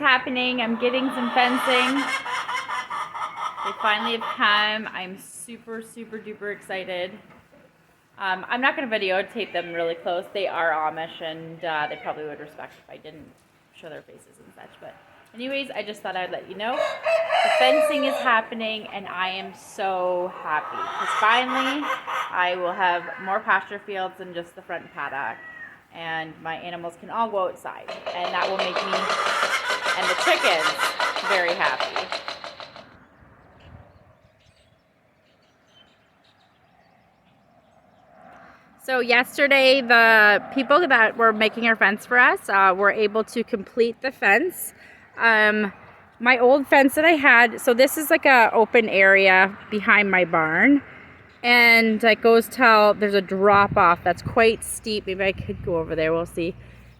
happening. I'm getting some fencing. They finally have come. I'm super duper excited. I'm not going to videotape them really close. They are Amish, and they probably would respect if I didn't show their faces and such. But anyways, I just thought I'd let you know. The fencing is happening, and I am so happy. Because finally, I will have more pasture fields than just the front paddock. And my animals can all go outside. And that will make me and the chickens very happy. So yesterday, the people that were making our fence for us were able to complete the fence. My old fence that I had, so this is like a open area behind my barn. And it goes till there's a drop off that's quite steep. Maybe I could go over there, we'll see.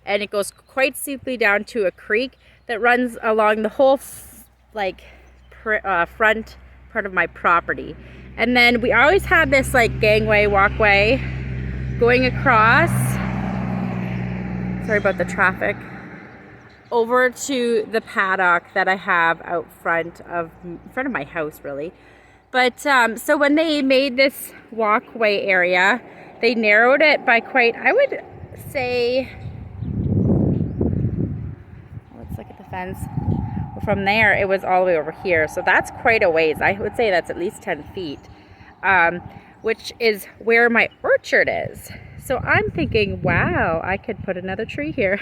And it goes quite steeply down to a creek that runs along the whole front part of my property. And then we always had this like gangway, walkway going across, sorry about the traffic, over to the paddock that I have out front of my house really. But so when they made this walkway area, they narrowed it by quite, I would say, let's look at the fence. From there, it was all the way over here. So that's quite a ways. I would say that's at least 10 feet, which is where my orchard is. So I'm thinking, wow, I could put another tree here,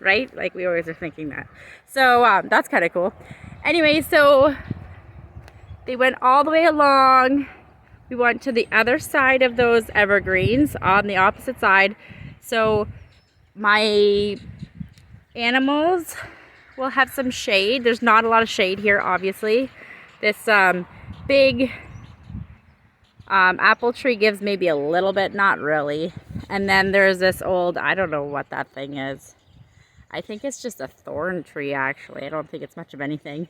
right? Like we always are thinking that. So that's kind of cool. Anyway, so they went all the way along. We went to the other side of those evergreens on the opposite side. So my animals will have some shade. There's not a lot of shade here, obviously. This big apple tree gives maybe a little bit, not really. And then there's this old, I don't know what that thing is. I think it's just a thorn tree, actually. I don't think it's much of anything.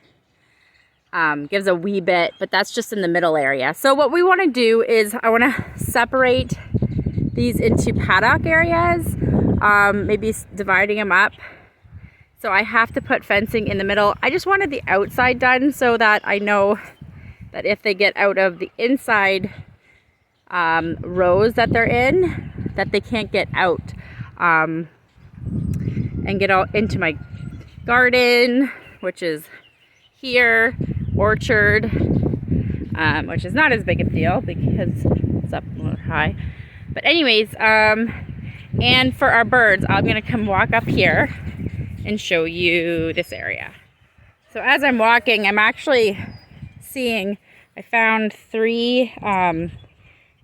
Gives a wee bit, but that's just in the middle area. So what we want to do is I want to separate these into paddock areas, maybe dividing them up. So I have to put fencing in the middle. I just wanted the outside done so that I know that if they get out of the inside rows that they're in, that they can't get out and get all into my garden, which is here, orchard, which is not as big a deal because it's up a little high. But anyways, and for our birds, I'm gonna come walk up here and show you this area. So as I'm walking, I'm actually seeing, I found 3,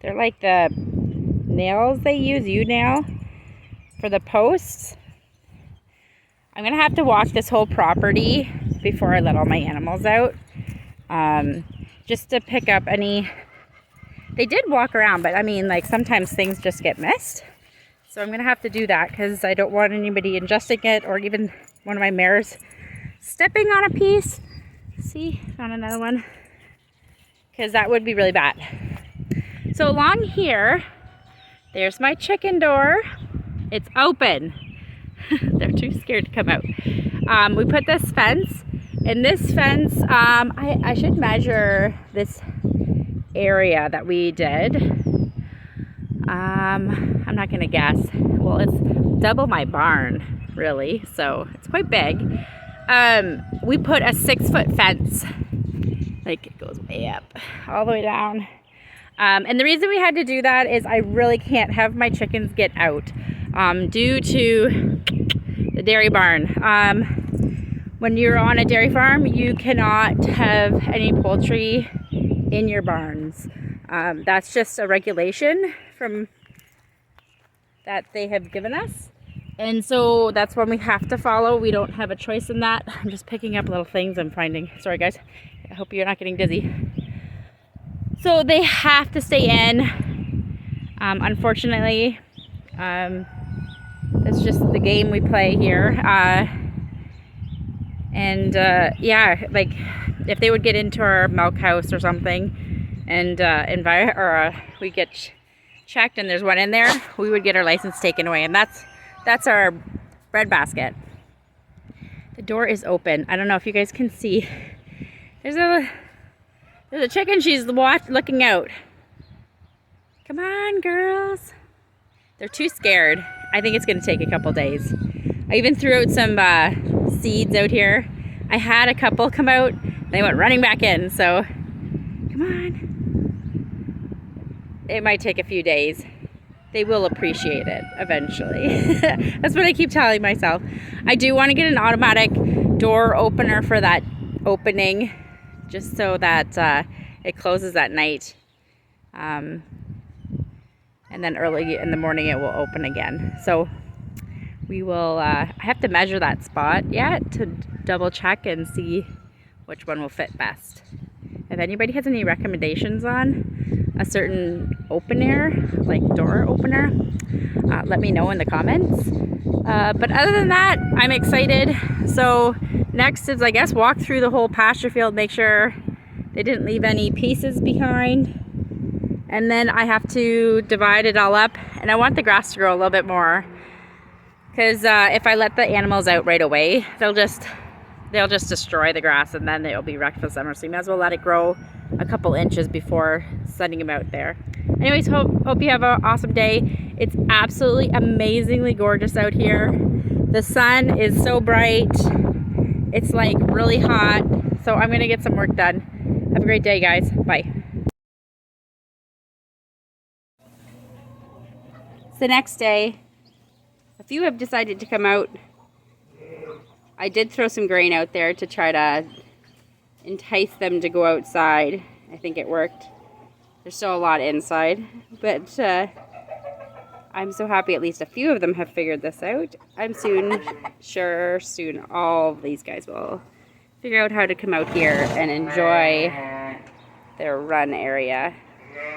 they're like the nails they use, U-nail, for the posts. I'm gonna have to walk this whole property before I let all my animals out, just to pick up any, they did walk around, but I mean, like sometimes things just get missed. So I'm going to have to do that because I don't want anybody ingesting it or even one of my mares stepping on a piece. See, found another one. Because that would be really bad. So along here, there's my chicken door. It's open. They're too scared to come out. We put this fence. And this fence, I should measure this area that we did. I'm not gonna guess. Well, it's double my barn, really, so it's quite big. We put a 6-foot fence, like it goes way up, all the way down. And the reason we had to do that is I really can't have my chickens get out due to the dairy barn. When you're on a dairy farm, you cannot have any poultry in your barns. That's just a regulation from that they have given us, and so that's one we have to follow. We don't have a choice in that. I'm just picking up little things I'm finding. Sorry guys, I hope you're not getting dizzy. So they have to stay in. Unfortunately, that's just the game we play here. Yeah, like if they would get into our milk house or something and we get checked and there's one in there, we would get our license taken away, and that's our bread basket. The door is open. I don't know if you guys can see. There's a chicken. She's looking out. Come on, girls. They're too scared. I think it's going to take a couple days. I even threw out some seeds out here. I had a couple come out. They went running back in. So, come on. It might take a few days. They will appreciate it eventually. That's what I keep telling myself. I do want to get an automatic door opener for that opening, just so that it closes at night. And then early in the morning it will open again. So we will, I have to measure that spot yet to double check and see which one will fit best. If anybody has any recommendations on a certain opener, like door opener, let me know in the comments. But other than that, I'm excited. So next is, I guess, walk through the whole pasture field, make sure they didn't leave any pieces behind. And then I have to divide it all up. And I want the grass to grow a little bit more, because if I let the animals out right away, they'll just destroy the grass, and then it'll be wrecked for summer. So you might as well let it grow a couple inches before sending them out there. Anyways, hope you have an awesome day. It's absolutely amazingly gorgeous out here. The sun is so bright. It's like really hot. So I'm gonna get some work done. Have a great day, guys. Bye. It's the next day. A few have decided to come out. I did throw some grain out there to try to entice them to go outside. I think it worked. There's still a lot inside, but I'm so happy at least a few of them have figured this out. I'm sure soon all of these guys will figure out how to come out here and enjoy their run area.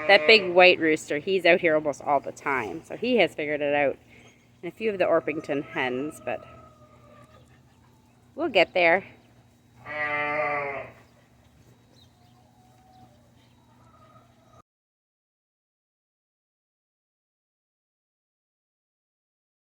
That big white rooster, he's out here almost all the time, so he has figured it out. And a few of the Orpington hens, but we'll get there.